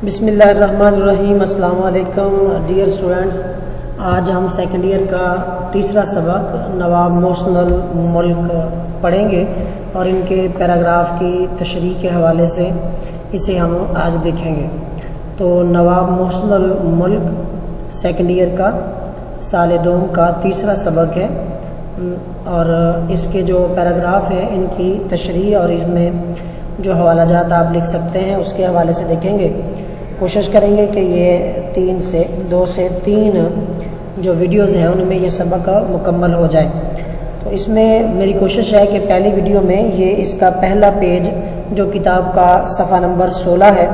بسم اللہ الرحمن الرحیم۔ السلام علیکم ڈیئر اسٹوڈنٹس، آج ہم سیکنڈ ایئر کا تیسرا سبق نواب محسن الملک پڑھیں گے اور ان کے پیراگراف کی تشریح کے حوالے سے اسے ہم آج دیکھیں گے۔ تو نواب محسن الملک سیکنڈ ایئر کا سال دوم کا تیسرا سبق ہے اور اس کے جو پیراگراف ہیں ان کی تشریح اور اس میں جو حوالہ جات آپ لکھ سکتے ہیں اس کے حوالے سے دیکھیں گے۔ کوشش کریں گے کہ یہ 2 سے 3 جو ویڈیوز ہیں ان میں یہ سبق مکمل ہو جائے۔ تو اس میں میری کوشش ہے کہ پہلی ویڈیو میں یہ اس کا پہلا پیج جو کتاب کا صفحہ نمبر 16 ہے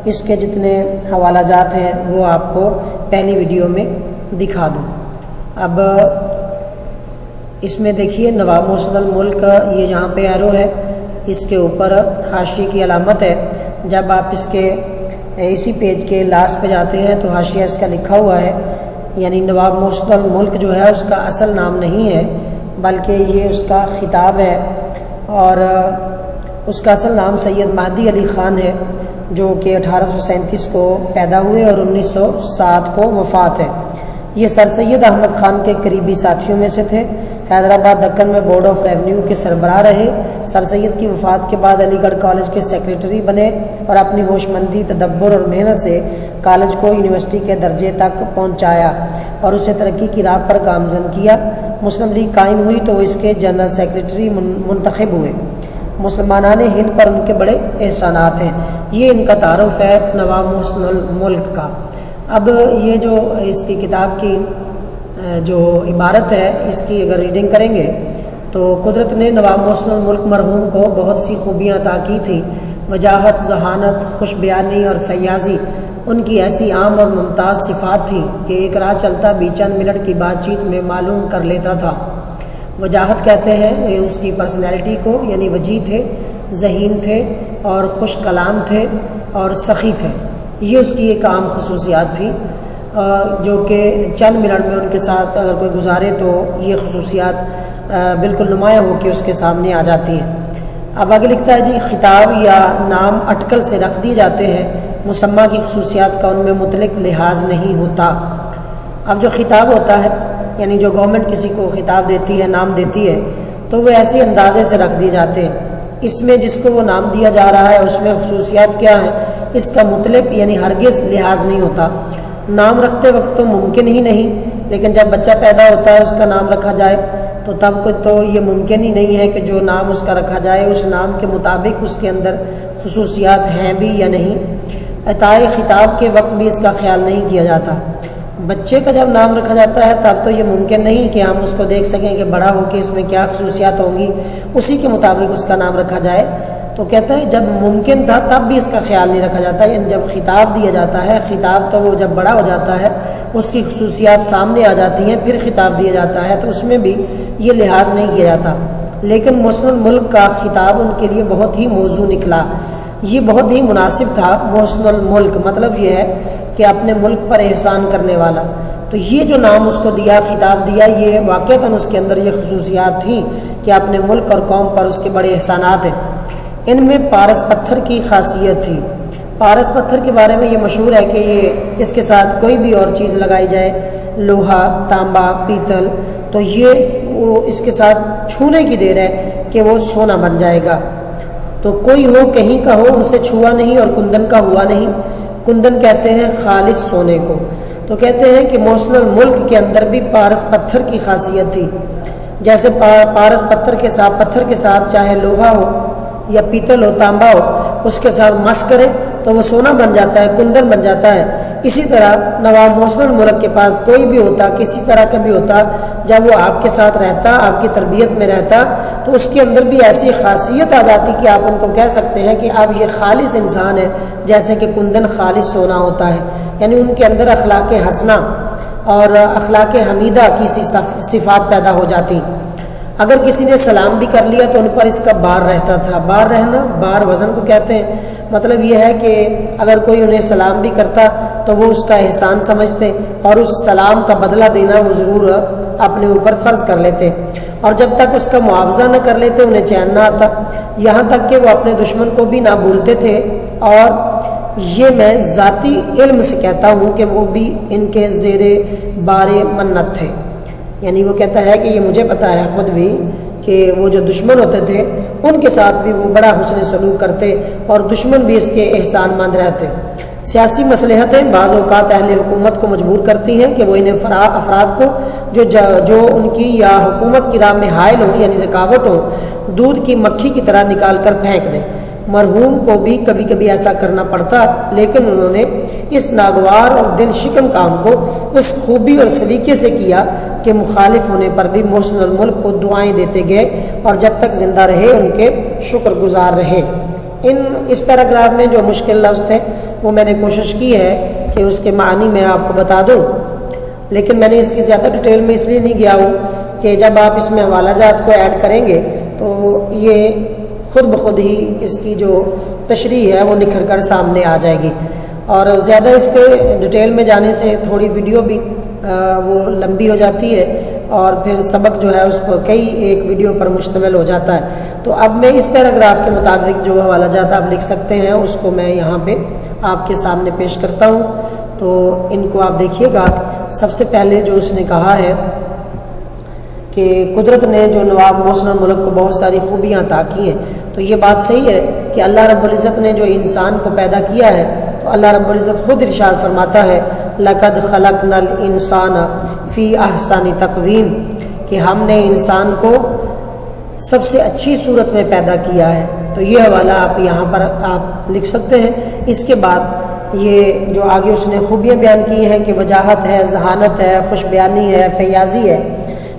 اس کے جتنے حوالہ جات ہیں وہ آپ کو پہلی ویڈیو میں دکھا دوں۔ اب اس میں دیکھیے نواب محسن الملک، یہ یہاں پہ ایرو ہے، اس کے اوپر حاشیے کی علامت ہے۔ جب آپ اس کے اسی پیج کے لاسٹ پہ جاتے ہیں تو حاشیہ اس کا لکھا ہوا ہے، یعنی نواب محسن الملک جو ہے اس کا اصل نام نہیں ہے بلکہ یہ اس کا خطاب ہے اور اس کا اصل نام سید مہدی علی خان ہے جو کہ 1837 کو پیدا ہوئے اور 1907 کو وفات ہے۔ یہ سر سید احمد خان کے قریبی ساتھیوں میں سے تھے۔ حیدرآباد دکن میں بورڈ آف ریونیو کے سربراہ رہے۔ سر سید کی وفات کے بعد علی گڑھ کالج کے سیکریٹری بنے اور اپنی ہوش مندی، تدبر اور محنت سے کالج کو یونیورسٹی کے درجے تک پہنچایا اور اسے ترقی کی راہ پر گامزن کیا۔ مسلم لیگ قائم ہوئی تو وہ اس کے جنرل سیکریٹری منتخب ہوئے۔ مسلمانان ہند پر ان کے بڑے احسانات ہیں۔ یہ ان کا تعارف ہے نواب محسن الملک کا۔ اب یہ جو اس کی کتاب کی جو عبارت ہے اس کی اگر ریڈنگ کریں گے تو قدرت نے نواب محسن الملک مرحوم کو بہت سی خوبیاں عطا کی تھیں۔ وجاہت، ذہانت، خوش بیانی اور فیاضی ان کی ایسی عام اور ممتاز صفات تھیں کہ ایک راہ چلتا بھی چند منٹ کی بات چیت میں معلوم کر لیتا تھا۔ وجاہت کہتے ہیں اس کی پرسنالٹی کو، یعنی وجیح تھے، ذہین تھے اور خوش کلام تھے اور سخی تھے۔ یہ اس کی ایک عام خصوصیات تھی جو کہ چند منٹ میں ان کے ساتھ اگر کوئی گزارے تو یہ خصوصیات بالکل نمایاں ہو کے اس کے سامنے آ جاتی ہیں۔ اب آگے لکھتا ہے جی، خطاب یا نام اٹکل سے رکھ دیے جاتے ہیں، مسمہ کی خصوصیات کا ان میں مطلق لحاظ نہیں ہوتا۔ اب جو خطاب ہوتا ہے یعنی جو گورنمنٹ کسی کو خطاب دیتی ہے، نام دیتی ہے، تو وہ ایسے اندازے سے رکھ دیے جاتے ہیں۔ اس میں جس کو وہ نام دیا جا رہا ہے اس میں خصوصیات کیا ہیں، اس کا مطلق یعنی ہرگز لحاظ نہیں ہوتا۔ نام رکھتے وقت تو ممکن ہی نہیں، لیکن جب بچہ پیدا ہوتا ہے اس کا نام رکھا جائے تو تب تو یہ ممکن ہی نہیں ہے کہ جو نام اس کا رکھا جائے اس نام کے مطابق اس کے اندر خصوصیات ہیں بھی یا نہیں۔ عطائے خطاب کے وقت بھی اس کا خیال نہیں کیا جاتا۔ بچے کا جب نام رکھا جاتا ہے تب تو یہ ممکن نہیں کہ ہم اس کو دیکھ سکیں کہ بڑا ہو کے اس میں کیا خصوصیات ہوں گی، اسی کے مطابق اس کا نام رکھا جائے۔ تو کہتا ہے جب ممکن تھا تب بھی اس کا خیال نہیں رکھا جاتا، یعنی جب خطاب دیا جاتا ہے، خطاب تو وہ جب بڑا ہو جاتا ہے اس کی خصوصیات سامنے آ جاتی ہیں پھر خطاب دیا جاتا ہے تو اس میں بھی یہ لحاظ نہیں کیا جاتا۔ لیکن محسن الملک کا خطاب ان کے لیے بہت ہی موزوں نکلا، یہ بہت ہی مناسب تھا۔ محسن الملک مطلب یہ ہے کہ اپنے ملک پر احسان کرنے والا، تو یہ جو نام اس کو دیا، خطاب دیا، یہ واقعتاً اس کے اندر یہ خصوصیات تھیں کہ اپنے ملک اور قوم پر اس کے بڑے احسانات ہیں۔ ان میں پارس پتھر کی خاصیت تھی۔ پارس پتھر کے بارے میں یہ مشہور ہے کہ یہ اس کے ساتھ کوئی بھی اور چیز لگائی جائے، لوہا، تانبا، پیتل، تو یہ وہ اس کے ساتھ چھونے کی دیر ہے کہ وہ سونا بن جائے گا۔ تو کوئی ہو کہیں کا ہو ان سے چھوا نہیں اور کندن کا ہوا نہیں۔ کندن کہتے ہیں خالص سونے کو۔ تو کہتے ہیں کہ محسن الملک کے اندر بھی پارس پتھر کی خاصیت تھی۔ جیسے پارس پتھر کے ساتھ چاہے لوہا ہو یا پیتل ہو، تانبا ہو، اس کے ساتھ مس کرے تو وہ سونا بن جاتا ہے، کندن بن جاتا ہے۔ اسی طرح نواب محسن الملک کے پاس کوئی بھی ہوتا، کسی طرح کا بھی ہوتا، جب وہ آپ کے ساتھ رہتا، آپ کی تربیت میں رہتا تو اس کے اندر بھی ایسی خاصیت آ جاتی کہ آپ ان کو کہہ سکتے ہیں کہ اب یہ خالص انسان ہے، جیسے کہ کندن خالص سونا ہوتا ہے۔ یعنی ان کے اندر اخلاق حسنہ اور اخلاق حمیدہ کی صفات پیدا ہو جاتی۔ اگر کسی نے سلام بھی کر لیا تو ان پر اس کا بار رہتا تھا۔ بار رہنا، بار وزن کو کہتے ہیں۔ مطلب یہ ہے کہ اگر کوئی انہیں سلام بھی کرتا تو وہ اس کا احسان سمجھتے اور اس سلام کا بدلہ دینا وہ ضرور اپنے اوپر فرض کر لیتے، اور جب تک اس کا معاوضہ نہ کر لیتے انہیں چین نہ آتا، یہاں تک کہ وہ اپنے دشمن کو بھی نہ بھولتے تھے اور یہ میں ذاتی علم سے کہتا ہوں کہ وہ بھی ان کے زیر بار منت تھے. یعنی وہ کہتا ہے کہ یہ مجھے پتہ ہے خود بھی کہ وہ جو دشمن ہوتے تھے ان کے ساتھ بھی وہ بڑا حسن سلوک کرتے اور دشمن بھی اس کے احسان مند رہتے. سیاسی مصلحتیں بعض اوقات اہل حکومت کو مجبور کرتی ہیں کہ وہ ان افراد کو جو ان کی یا حکومت کی راہ میں حائل ہوں یعنی رکاوٹ ہوں دودھ کی مکھی کی طرح نکال کر پھینک دیں. مرحوم کو بھی کبھی کبھی ایسا کرنا پڑتا، لیکن انہوں نے اس ناگوار اور دل شکن کام کو اس خوبی اور سلیقے سے کیا کہ مخالف ہونے پر بھی محسن الملک کو دعائیں دیتے گئے اور جب تک زندہ رہے ان کے شکر گزار رہے. اس پیراگراف میں جو مشکل لفظ تھے وہ میں نے کوشش کی ہے کہ اس کے معنی میں آپ کو بتا دوں، لیکن میں نے اس کی زیادہ ڈیٹیل میں اس لیے نہیں گیا ہوں کہ جب آپ اس میں حوالہ جات کو ایڈ کریں گے تو یہ خود بخود ہی اس کی جو تشریح ہے وہ نکھر کر سامنے آ جائے گی. اور زیادہ اس پہ ڈیٹیل میں جانے سے تھوڑی ویڈیو بھی وہ لمبی ہو جاتی ہے اور پھر سبق جو ہے اس پر کئی ایک ویڈیو پر مشتمل ہو جاتا ہے. تو اب میں اس پیراگراف کے مطابق جو حوالہ جات آپ لکھ سکتے ہیں اس کو میں یہاں پہ آپ کے سامنے پیش کرتا ہوں. تو ان کو آپ دیکھیے گا. سب سے پہلے جو اس نے کہا ہے کہ قدرت نے جو نواب محسن الملک کو بہت ساری خوبیاں عطا کی ہیں، تو یہ بات صحیح ہے کہ اللہ رب العزت نے جو انسان کو پیدا کیا ہے تو اللہ رب العزت خود ارشاد فرماتا ہے لَقَدْ خَلَقْنَا الْإِنسَانَ فِي أَحْسَنِ تَقْوِيمٍ کہ ہم نے انسان کو سب سے اچھی صورت میں پیدا کیا ہے. تو یہ حوالہ آپ یہاں پر آپ لکھ سکتے ہیں. اس کے بعد یہ جو آگے اس نے خوبیاں بیان کی ہیں کہ وجاہت ہے، ذہانت ہے، خوش بیانی ہے، فیاضی ہے،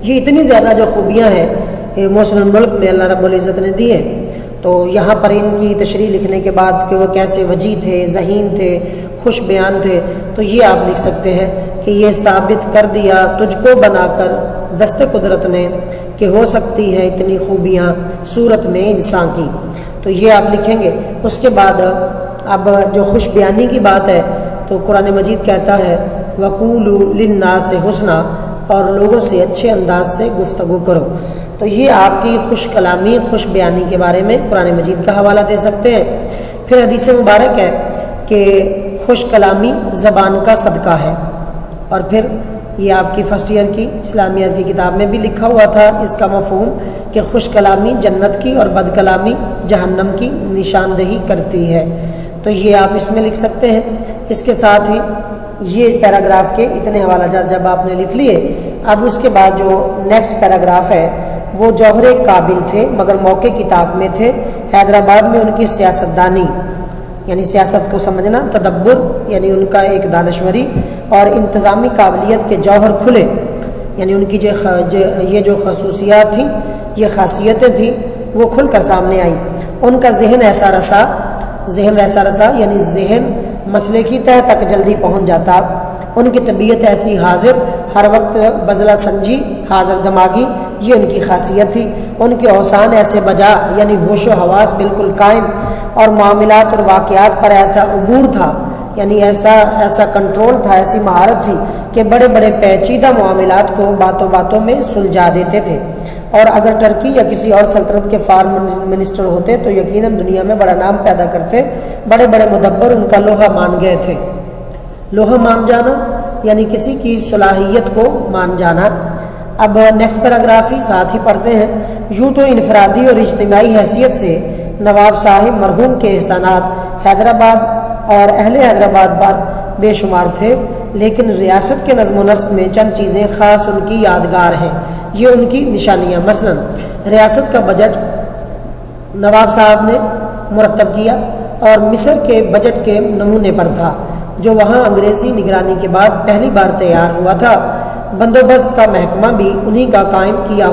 یہ اتنی زیادہ جو خوبیاں ہیں محسن الملک میں اللہ رب العزت نے دی ہیں. تو یہاں پر ان کی تشریح لکھنے کے بعد کہ وہ کیسے وجی تھے، ذہین تھے، خوش بیان تھے، تو یہ آپ لکھ سکتے ہیں کہ یہ ثابت کر دیا تجھ کو بنا کر دست قدرت نے کہ ہو سکتی ہے اتنی خوبیاں صورت میں انسان کی. تو یہ آپ لکھیں گے. اس کے بعد اب جو خوش بیانی کی بات ہے تو قرآن مجید کہتا ہے وَقُولُوا لِلنَّاسِ حُسْنًا اور لوگوں سے اچھے انداز سے گفتگو کرو. تو یہ آپ کی خوش کلامی، خوش بیانی کے بارے میں قرآن مجید کا حوالہ دے سکتے ہیں. پھر حدیث مبارک ہے کہ خوش کلامی زبان کا صدقہ ہے. اور پھر یہ آپ کی فرسٹ ایئر کی اسلامیات کی کتاب میں بھی لکھا ہوا تھا اس کا مفہوم کہ خوش کلامی جنت کی اور بد کلامی جہنم کی نشاندہی کرتی ہے. تو یہ آپ اس میں لکھ سکتے ہیں. اس کے ساتھ ہی یہ پیراگراف کے اتنے حوالہ جات جب آپ نے لکھ لیے، اب اس کے بعد جو نیکسٹ پیراگراف ہے وہ جوہر قابل تھے مگر موقع کی طاق میں تھے. حیدرآباد میں ان کی سیاستدانی یعنی سیاست کو سمجھنا، تدبر یعنی ان کا ایک دانشوری اور انتظامی قابلیت کے جوہر کھلے. یعنی ان کی یہ جو خصوصیات تھیں، یہ خاصیتیں تھیں، وہ کھل کر سامنے آئیں. ان کا ذہن ایسا رسا یعنی ذہن مسئلے کی تہ تک جلدی پہنچ جاتا. ان کی طبیعت ایسی حاضر، ہر وقت بزلہ سنجی، حاضر دماغی، یہ ان کی خاصیت تھی. ان کے اوسان ایسے بجا یعنی ہوش و حواس بالکل قائم، اور معاملات اور واقعات پر ایسا عبور تھا یعنی ایسا کنٹرول تھا، ایسی مہارت تھی کہ بڑے بڑے پیچیدہ معاملات کو باتوں باتوں میں سلجھا دیتے تھے. اور اگر ٹرکی یا کسی اور سلطنت کے فارن منسٹر ہوتے تو یقیناً دنیا میں بڑا نام پیدا کرتے. بڑے بڑے مدبر ان کا لوہا مان گئے تھے. لوہا مان جانا یعنی کسی کی صلاحیت کو مان جانا. اب نیکسٹ پیراگراف ہی ساتھ ہی پڑھتے ہیں. یوں تو انفرادی اور اجتماعی حیثیت سے نواب صاحب مرحوم کے احسانات حیدرآباد اور اہل حیدرآباد پر بے شمار تھے، لیکن ریاست کے نظم و نسق میں چند چیزیں خاص ان کی یادگار ہیں. یہ ان کی نشانیاں، مثلا ریاست کا بجٹ نواب صاحب نے مرتب کیا اور مصر کے بجٹ کے نمونے پر تھا جو وہاں انگریزی نگرانی کے بعد پہلی بار تیار ہوا تھا. بندوبست کا محکمہ بھی انہی کا قائم کیا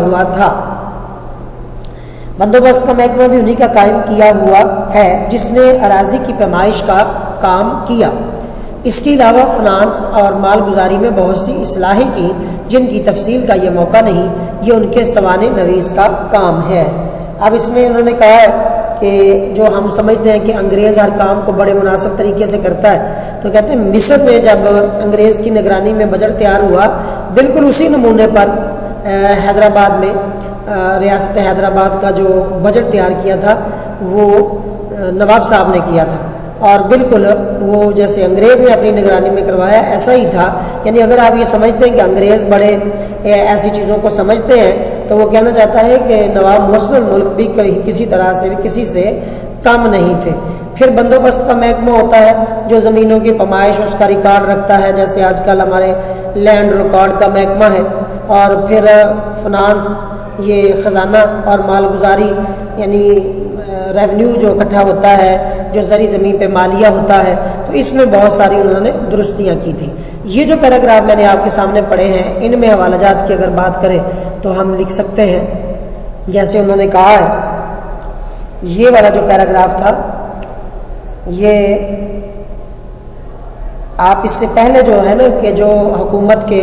ہوا ہے جس نے اراضی کی پیمائش کا کام کیا. اس کے علاوہ فنانس اور مال گزاری میں بہت سی اصلاحیں کی جن کی تفصیل کا یہ موقع نہیں، یہ ان کے سوانح نویس کا کام ہے. اب اس میں انہوں نے کہا ہے کہ جو ہم سمجھتے ہیں کہ انگریز ہر کام کو بڑے مناسب طریقے سے کرتا ہے، تو کہتے ہیں مصر میں جب انگریز کی نگرانی میں بجٹ تیار ہوا بالکل اسی نمونے پر حیدرآباد میں ریاست حیدرآباد کا جو بجٹ تیار کیا تھا وہ نواب صاحب نے کیا تھا. اور بالکل وہ جیسے انگریز نے اپنی نگرانی میں کروایا ایسا ہی تھا. یعنی اگر آپ یہ سمجھتے ہیں کہ انگریز بڑے ایسی چیزوں کو سمجھتے ہیں تو وہ کہنا چاہتا ہے کہ نواب محسن الملک بھی کسی طرح سے کسی سے کم نہیں تھے. پھر بندوبست کا محکمہ ہوتا ہے جو زمینوں کی پیمائش اس کا ریکارڈ رکھتا ہے، جیسے آج کل ہمارے لینڈ ریکارڈ کا محکمہ ہے. اور پھر فنانس، یہ خزانہ اور مال گزاری یعنی ریونیو جو اکٹھا ہوتا ہے، جو زرعی زمین پہ مالیہ ہوتا ہے، تو اس میں بہت ساری انہوں نے درستیاں کی تھی. یہ جو پیراگراف میں نے آپ کے سامنے پڑھے ہیں ان میں حوالہ جات کی اگر بات کریں تو ہم لکھ سکتے ہیں جیسے انہوں نے کہا ہے. یہ والا جو پیراگراف تھا یہ آپ اس سے پہلے جو ہے نا کہ جو حکومت کے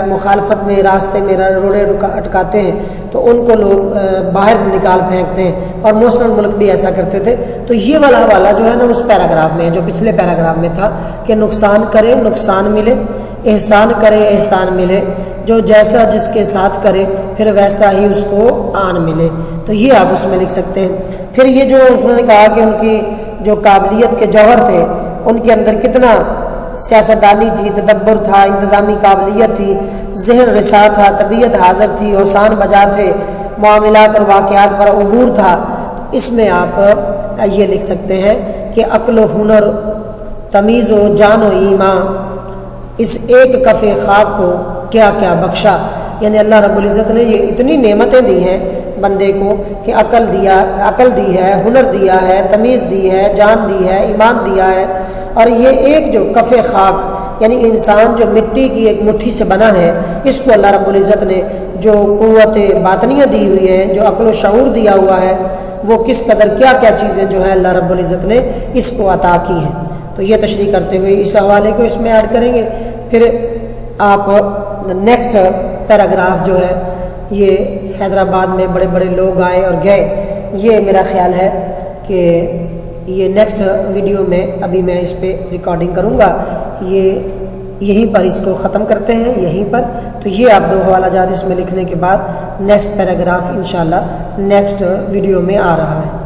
مخالفت میں راستے میں روڑے اٹکاتے ہیں تو ان کو لوگ باہر نکال پھینکتے ہیں، اور محسن الملک بھی ایسا کرتے تھے. تو یہ والا حوالہ جو ہے نا اس پیراگراف میں ہے جو پچھلے پیراگراف میں تھا کہ نقصان کرے نقصان ملے، احسان کرے احسان ملے، جو جیسا جس کے ساتھ کرے پھر ویسا ہی اس کو آن ملے. تو یہ آپ اس میں لکھ سکتے ہیں. پھر یہ جو انہوں نے کہا کہ ان کی جو قابلیت کے جوہر تھے ان کے اندر کتنا سیاستدانی تھی، تدبر تھا، انتظامی قابلیت تھی، ذہن رسا تھا، طبیعت حاضر تھی، اوسان بجا تھے، معاملات اور واقعات پر عبور تھا. اس میں آپ یہ لکھ سکتے ہیں کہ عقل و ہنر، تمیز و جان و ایمان، اس ایک کف خاک کو کیا کیا بخشا. یعنی اللہ رب العزت نے یہ اتنی نعمتیں دی ہیں بندے کو کہ عقل دی ہے، ہنر دیا ہے، تمیز دی ہے، جان دی ہے، ایمان دیا ہے. اور یہ ایک جو کف خاک یعنی انسان جو مٹی کی ایک مٹھی سے بنا ہے، اس کو اللہ رب العزت نے جو قوت باطنیہ دی ہوئی ہے، جو عقل و شعور دیا ہوا ہے، وہ کس قدر کیا کیا چیزیں جو ہے اللہ رب العزت نے اس کو عطا کی ہیں. تو یہ تشریح کرتے ہوئے اس حوالے کو اس میں ایڈ کریں گے. پھر آپ نیکسٹ پیراگراف جو ہے یہ حیدرآباد میں بڑے بڑے لوگ آئے اور گئے. یہ میرا خیال ہے کہ یہ نیکسٹ ویڈیو میں ابھی میں اس پہ ریکارڈنگ کروں گا. یہیں پر اس کو ختم کرتے ہیں یہیں پر. تو یہ آپ 2 حوالہ جات اس میں لکھنے کے بعد نیکسٹ پیراگراف انشاءاللہ نیکسٹ ویڈیو میں آ رہا ہے.